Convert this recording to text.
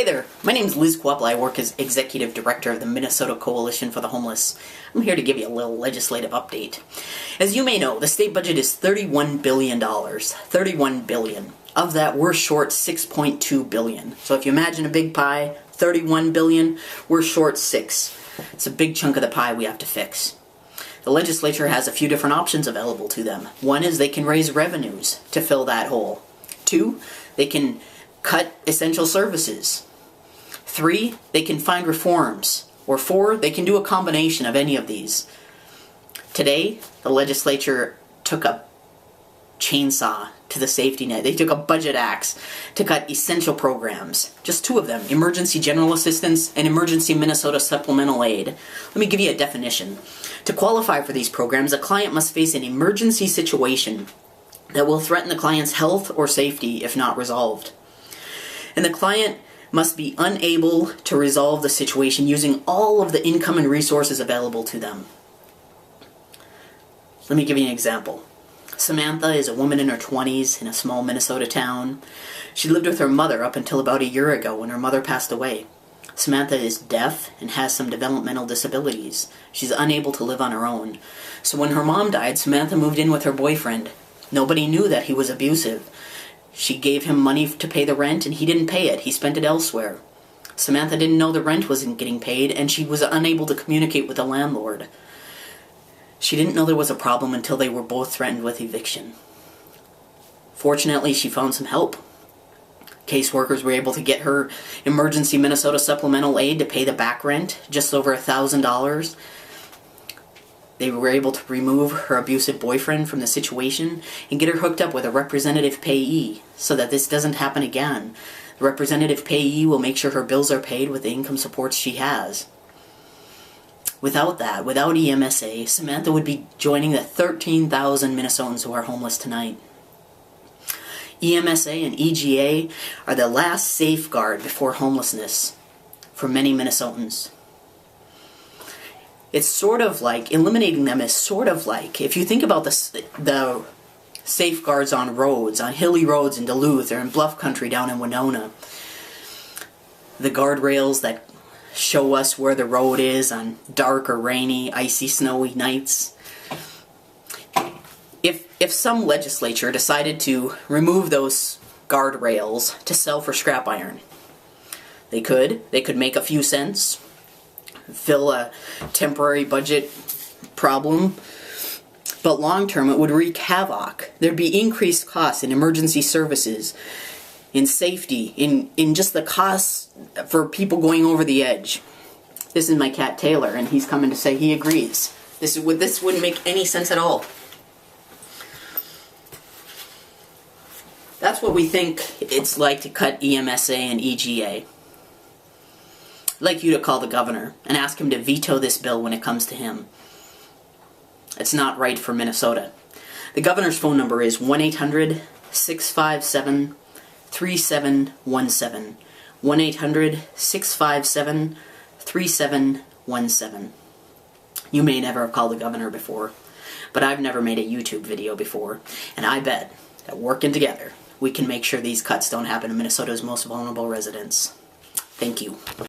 Hey there, my name is Liz Kuoppala. I work as Executive Director of the Minnesota Coalition for the Homeless. I'm here to give you a little legislative update. As you may know, the state budget is $31 billion. $31 billion. Of that, we're short $6.2 billion. So if you imagine a big pie, $31 billion, we're short 6. It's a big chunk of the pie we have to fix. The legislature has a few different options available to them. One is they can raise revenues to fill that hole. 2, they can cut essential services. 3, they can find reforms. Or 4, they can do a combination of any of these. Today, the legislature took a chainsaw to the safety net. They took a budget axe to cut essential programs. Just 2 of them, Emergency General Assistance and Emergency Minnesota Supplemental Aid. Let me give you a definition. To qualify for these programs, a client must face an emergency situation that will threaten the client's health or safety if not resolved. And the client must be unable to resolve the situation using all of the income and resources available to them. Let me give you an example. Samantha is a woman in her 20s in a small Minnesota town. She lived with her mother up until about a year ago when her mother passed away. Samantha is deaf and has some developmental disabilities. She's unable to live on her own. So when her mom died, Samantha moved in with her boyfriend. Nobody knew that he was abusive. She gave him money to pay the rent and he didn't pay it. He spent it elsewhere. Samantha didn't know the rent wasn't getting paid and she was unable to communicate with the landlord. She didn't know there was a problem until they were both threatened with eviction. Fortunately, she found some help. Caseworkers were able to get her Emergency Minnesota Supplemental Aid to pay the back rent, just over $1,000. They were able to remove her abusive boyfriend from the situation and get her hooked up with a representative payee so that this doesn't happen again. The representative payee will make sure her bills are paid with the income supports she has. Without that, without EMSA, Samantha would be joining the 13,000 Minnesotans who are homeless tonight. EMSA and EGA are the last safeguard before homelessness for many Minnesotans. It's sort of like, eliminating them is sort of like, if you think about the safeguards on roads, on hilly roads in Duluth or in bluff country down in Winona, the guardrails that show us where the road is on dark or rainy, icy, snowy nights. If some legislature decided to remove those guardrails to sell for scrap iron, they could make a few cents, fill a temporary budget problem, but long term it would wreak havoc. There'd be increased costs in emergency services, in safety, in just the costs for people going over the edge. This is my cat Taylor, and he's coming to say he agrees. This wouldn't make any sense at all. That's what we think it's like to cut EMSA and EGA. I'd like you to call the governor and ask him to veto this bill when it comes to him. It's not right for Minnesota. The governor's phone number is 1-800-657-3717. 1-800-657-3717. You may never have called the governor before, but I've never made a YouTube video before, and I bet that working together, we can make sure these cuts don't happen to Minnesota's most vulnerable residents. Thank you.